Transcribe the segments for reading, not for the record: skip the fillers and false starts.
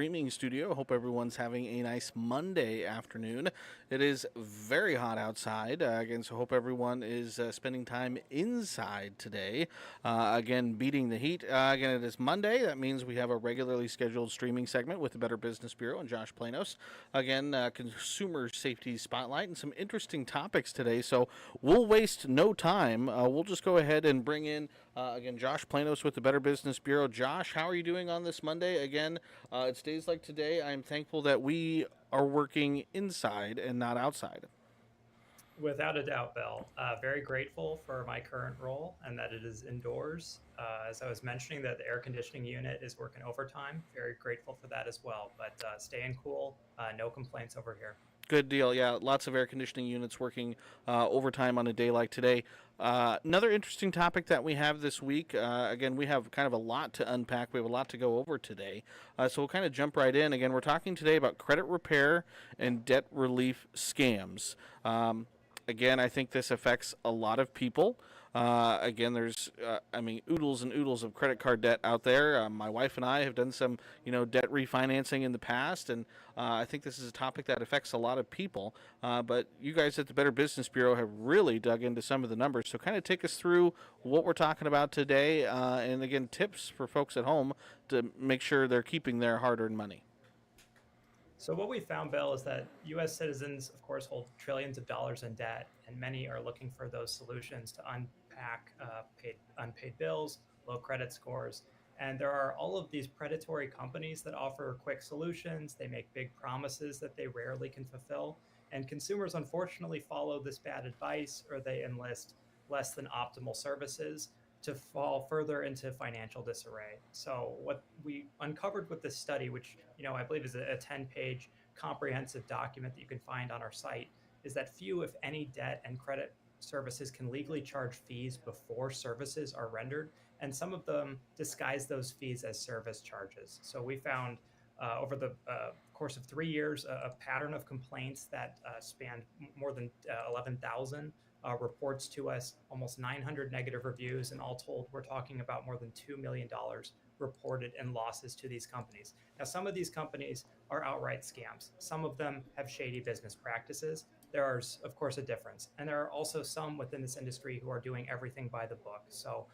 streaming studio. Hope everyone's having a nice Monday afternoon. It is very hot outside, again, so hope everyone is spending time inside today. Again, beating the heat. Again, it is Monday. That means we have a regularly scheduled streaming segment with the Better Business Bureau and Josh Planos. Again, consumer safety spotlight and some interesting topics today. So we'll waste no time. We'll just go ahead and bring in again, Josh Planos with the Better Business Bureau. Josh, how are you doing on this Monday? Again, it's days like today. I'm thankful that we are working inside and not outside. Without a doubt, Bill. Very grateful for my current role and that it is indoors. As I was mentioning, that the air conditioning unit is working overtime. Very grateful for that as well. But staying cool, no complaints over here. Good deal. Yeah, lots of air conditioning units working overtime on a day like today. Another interesting topic that we have this week. Again, we have kind of a lot to unpack. We have a lot to go over today. So we'll kind of jump right in. Again, we're talking today about credit repair and debt relief scams. Again, I think this affects a lot of people. Again, there's, oodles and oodles of credit card debt out there. My wife and I have done some, debt refinancing in the past, and I think this is a topic that affects a lot of people. But you guys at the Better Business Bureau have really dug into some of the numbers. So kind of take us through what we're talking about today, and again, tips for folks at home to make sure they're keeping their hard-earned money. So what we found, Bill, is that U.S. citizens, of course, hold trillions of dollars in debt, and many are looking for those solutions to unpack unpaid bills, low credit scores. And there are all of these predatory companies that offer quick solutions. They make big promises that they rarely can fulfill. And consumers, unfortunately, follow this bad advice or they enlist less than optimal services to fall further into financial disarray. So what we uncovered with this study, which I believe is a 10-page comprehensive document that you can find on our site, is that few, if any, debt and credit services can legally charge fees before services are rendered, and some of them disguise those fees as service charges. So we found over the course of 3 years a pattern of complaints that spanned more than 11,000 reports to us, almost 900 negative reviews, and all told, we're talking about more than $2 million reported in losses to these companies. Now, some of these companies are outright scams. Some of them have shady business practices. There's, of course, a difference. And there are also some within this industry who are doing everything by the book. So,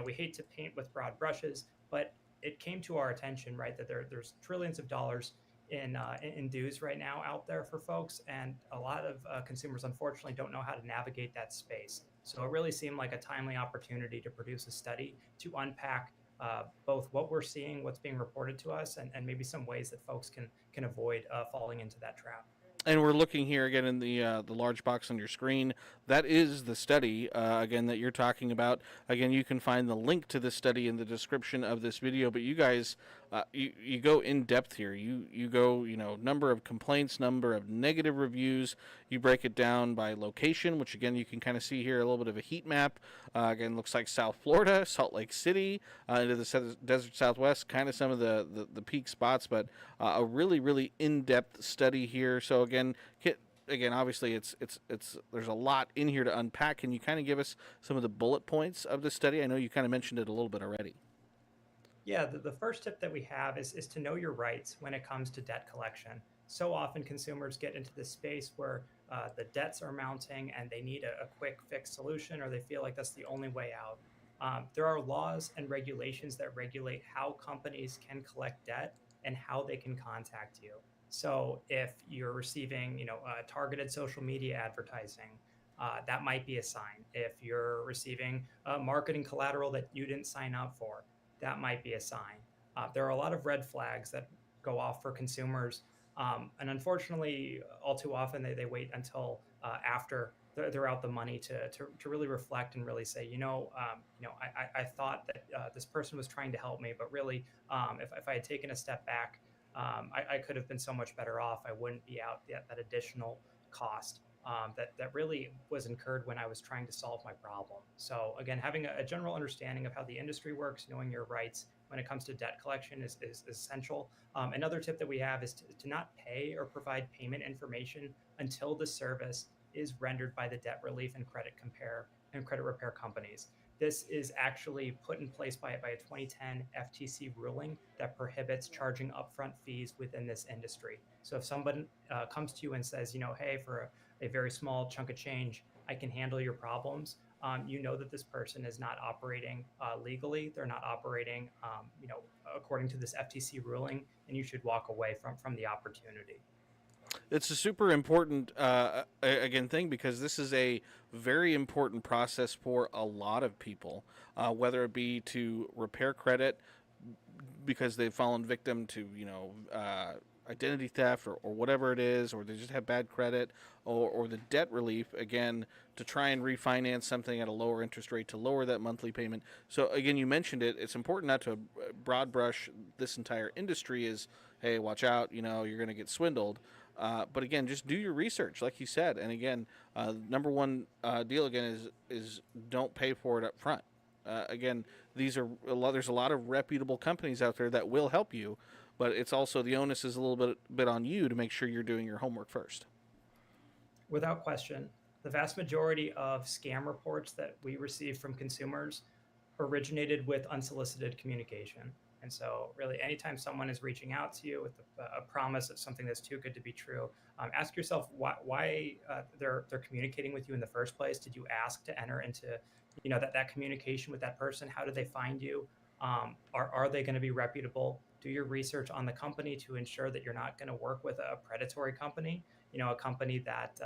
we hate to paint with broad brushes, but it came to our attention, right, that there's trillions of dollars in dues right now out there for folks, and a lot of consumers unfortunately don't know how to navigate that space. So it really seemed like a timely opportunity to produce a study to unpack both what we're seeing, what's being reported to us, and maybe some ways that folks can avoid falling into that trap. And we're looking here again in the large box on your screen. That is the study again that you're talking about. Again, you can find the link to this study in the description of this video. But you guys, you go in depth here. You go number of complaints, number of negative reviews. You break it down by location, which again you can kind of see here a little bit of a heat map. Again, looks like South Florida, Salt Lake City, into the desert Southwest, kind of some of the peak spots. But a really in-depth study here. So again, obviously, it's there's a lot in here to unpack. Can you kind of give us some of the bullet points of the study? I know you kind of mentioned it a little bit already. Yeah, the first tip that we have is to know your rights when it comes to debt collection. So often consumers get into this space where the debts are mounting and they need a quick fix solution, or they feel like that's the only way out. There are laws and regulations that regulate how companies can collect debt and how they can contact you. So if you're receiving, targeted social media advertising, that might be a sign. If you're receiving marketing collateral that you didn't sign up for, that might be a sign. There are a lot of red flags that go off for consumers. And unfortunately, all too often, they wait until after they're out the money to really reflect and really say, I thought that this person was trying to help me, but really, if I had taken a step back, I could have been so much better off. I wouldn't be out that additional cost that really was incurred when I was trying to solve my problem. So again, having a general understanding of how the industry works, knowing your rights when it comes to debt collection is essential. Another tip that we have is to not pay or provide payment information until the service is rendered by the debt relief and credit repair companies. This is actually put in place by a 2010 FTC ruling that prohibits charging upfront fees within this industry. So if someone comes to you and says, hey, for a very small chunk of change, I can handle your problems, you know that this person is not operating legally. They're not operating, according to this FTC ruling, and you should walk away from the opportunity. It's a super important again thing, because this is a very important process for a lot of people, whether it be to repair credit because they've fallen victim to identity theft, or whatever it is, or they just have bad credit, or the debt relief, again, to try and refinance something at a lower interest rate to lower that monthly payment. So again, you mentioned it, it's important not to broad brush this entire industry as, hey, watch out, you're going to get swindled. But again, just do your research, like you said. And again, number one deal again is don't pay for it up front. Again, there's a lot of reputable companies out there that will help you, but it's also, the onus is a little bit on you to make sure you're doing your homework first. Without question, the vast majority of scam reports that we receive from consumers originated with unsolicited communication. And so, really, anytime someone is reaching out to you with a promise of something that's too good to be true, ask yourself why they're communicating with you in the first place. Did you ask to enter into, that communication with that person? How did they find you? Are they going to be reputable? Do your research on the company to ensure that you're not going to work with a predatory company. A company that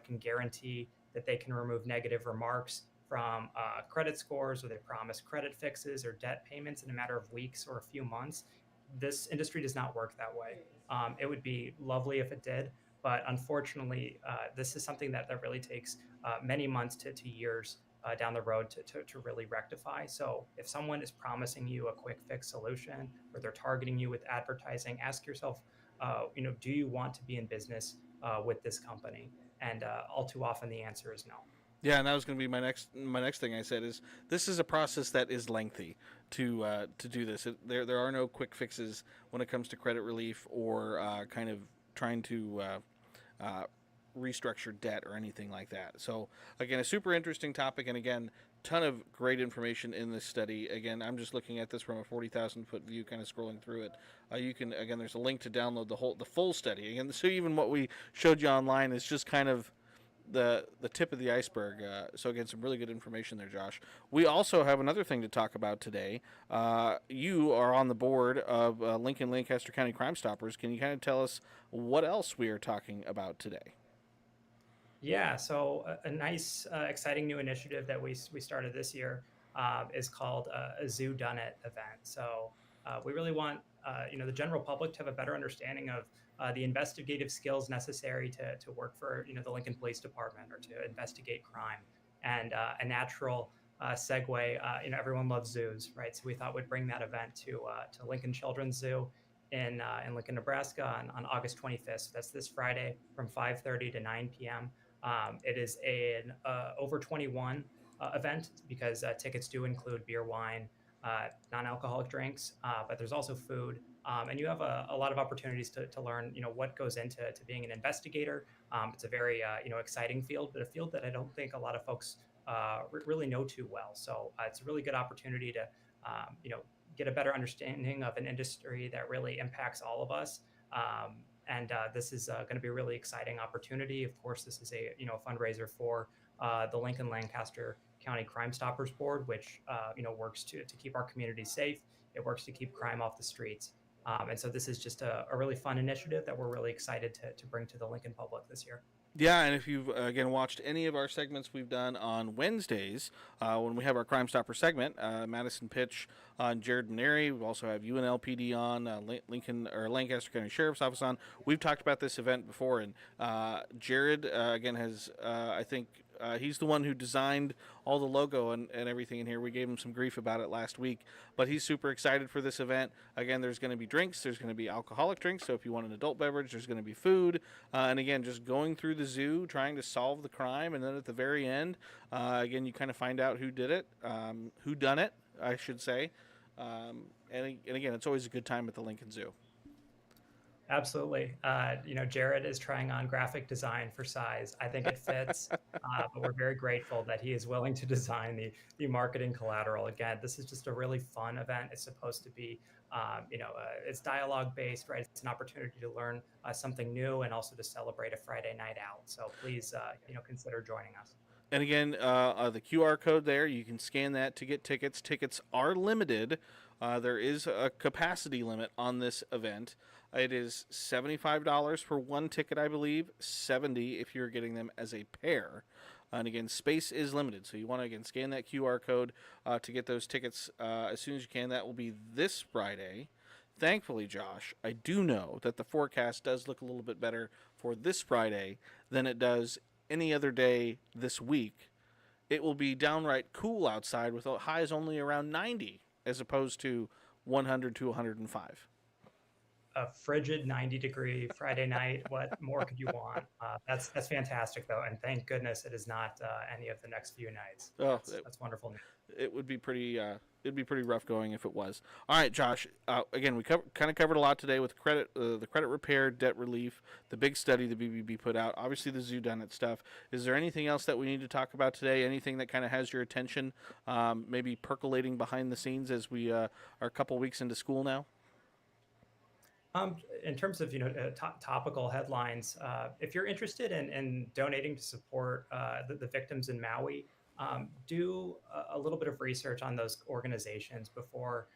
can guarantee that they can remove negative remarks from credit scores, or they promise credit fixes or debt payments in a matter of weeks or a few months. This industry does not work that way. It would be lovely if it did, but unfortunately, this is something that really takes many months to years down the road to really rectify. So if someone is promising you a quick fix solution, or they're targeting you with advertising, ask yourself, do you want to be in business with this company? And all too often the answer is no. Yeah, and that was going to be my next thing I said is, this is a process that is lengthy to do this. There are no quick fixes when it comes to credit relief, or kind of trying to restructure debt or anything like that. So again, a super interesting topic, and again, ton of great information in this study. Again, I'm just looking at this from a 40,000 foot view, kind of scrolling through it. You can, again, there's a link to download the full study. Again, so even what we showed you online is just kind of the tip of the iceberg. So again, some really good information there, Josh. We also have another thing to talk about today. You are on the board of Lincoln Lancaster County Crime Stoppers. Can you kind of tell us what else we are talking about today? Yeah, so a nice, exciting new initiative that we started this year is called a Zoo Done It event. So we really want the general public to have a better understanding of the investigative skills necessary to work for the Lincoln Police Department, or to investigate crime. And a natural segue, everyone loves zoos, right? So we thought we'd bring that event to Lincoln Children's Zoo in Lincoln, Nebraska on August 25th. So that's this Friday from 5:30 to 9 p.m. It is an over 21 event, because tickets do include beer, wine, non-alcoholic drinks, but there's also food. And you have a lot of opportunities to learn, what goes into being an investigator. It's a very, exciting field, but a field that I don't think a lot of folks really know too well. So it's a really good opportunity to, get a better understanding of an industry that really impacts all of us. And this is going to be a really exciting opportunity. Of course, this is a fundraiser for the Lincoln Lancaster County Crime Stoppers Board, which works to keep our community safe. It works to keep crime off the streets. And so this is just a really fun initiative that we're really excited to bring to the Lincoln public this year. Yeah, and if you've, again, watched any of our segments we've done on Wednesdays, when we have our Crime Stopper segment, Madison Pitch on Jared and Neri, we also have UNLPD on, Lincoln or Lancaster County Sheriff's Office on. We've talked about this event before, and Jared, again, has, I think, he's the one who designed all the logo and everything in here. We gave him some grief about it last week, but he's super excited for this event. Again, there's going to be drinks. There's going to be alcoholic drinks, so if you want an adult beverage, there's going to be food. And again, just going through the zoo, trying to solve the crime, and then at the very end, again, you kind of find out who did it, who done it, I should say. And again, it's always a good time at the Lincoln Zoo. Absolutely. Jared is trying on graphic design for size. I think it fits, but we're very grateful that he is willing to design the marketing collateral. Again, this is just a really fun event. It's supposed to be, it's dialogue based, right? It's an opportunity to learn something new and also to celebrate a Friday night out. So please, consider joining us. And again, the QR code there, you can scan that to get tickets. Tickets are limited. There is a capacity limit on this event. It is $75 for one ticket, I believe, $70 if you're getting them as a pair. And again, space is limited, so you want to again scan that QR code to get those tickets as soon as you can. That will be this Friday. Thankfully, Josh, I do know that the forecast does look a little bit better for this Friday than it does any other day this week. It will be downright cool outside with highs only around 90 as opposed to 100 to 105. A frigid 90-degree Friday night. What more could you want? That's fantastic though, and thank goodness it is not any of the next few nights. Oh, That's wonderful news. it would be pretty. It'd be pretty rough going if it was. All right, Josh. Again, we kind of covered a lot today with the credit repair, debt relief, the big study the BBB put out. Obviously, the zoo done it stuff. Is there anything else that we need to talk about today? Anything that kind of has your attention, maybe percolating behind the scenes as we are a couple weeks into school now? In terms of topical headlines, if you're interested in donating to support the victims in Maui, do a little bit of research on those organizations before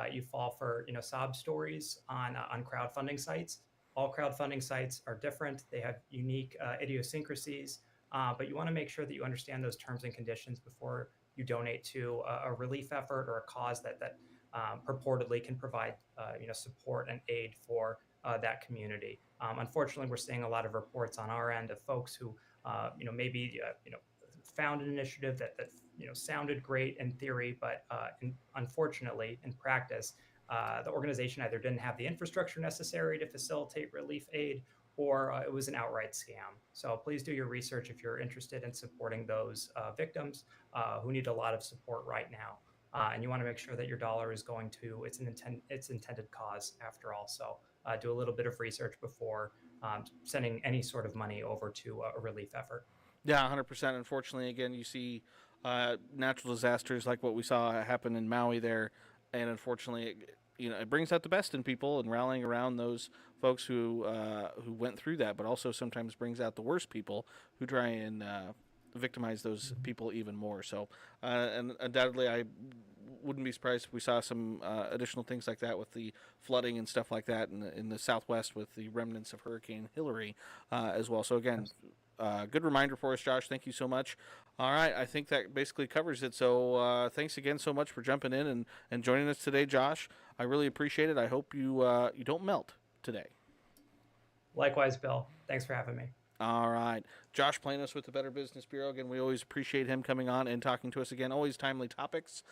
you fall for sob stories on crowdfunding sites. All crowdfunding sites are different; they have unique idiosyncrasies, but you want to make sure that you understand those terms and conditions before you donate to a relief effort or a cause that purportedly can provide support and aid for that community. Unfortunately, we're seeing a lot of reports on our end of folks who maybe found an initiative that sounded great in theory, but unfortunately in practice, the organization either didn't have the infrastructure necessary to facilitate relief aid, or it was an outright scam. So please do your research if you're interested in supporting those victims who need a lot of support right now. And you want to make sure that your dollar is going to its intended cause after all. So do a little bit of research before sending any sort of money over to a relief effort. Yeah, 100%. Unfortunately, again, you see natural disasters like what we saw happen in Maui there, and unfortunately, it brings out the best in people and rallying around those folks who went through that, but also sometimes brings out the worst people who try and victimize those people even more. So, and undoubtedly, I wouldn't be surprised if we saw some additional things like that with the flooding and stuff like that in the Southwest with the remnants of Hurricane Hillary as well. So again, good reminder for us, Josh. Thank you so much. All right, I think that basically covers it. So thanks again so much for jumping in and joining us today, Josh. I really appreciate it. I hope you you don't melt today. Likewise, Bill. Thanks for having me. All right. Josh Planos with the Better Business Bureau. Again, we always appreciate him coming on and talking to us again. Always timely topics.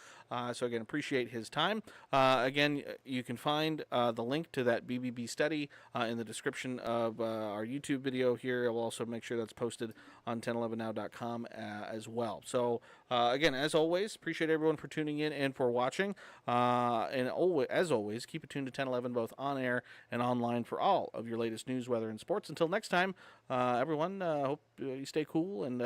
So, again, appreciate his time. Again, you can find the link to that BBB study in the description of our YouTube video here. I'll also make sure that's posted on 1011now.com as well. So, again, as always, appreciate everyone for tuning in and for watching. And as always, keep it tuned to 1011 both on air and online for all of your latest news, weather, and sports. Until next time, everyone, hope you stay cool and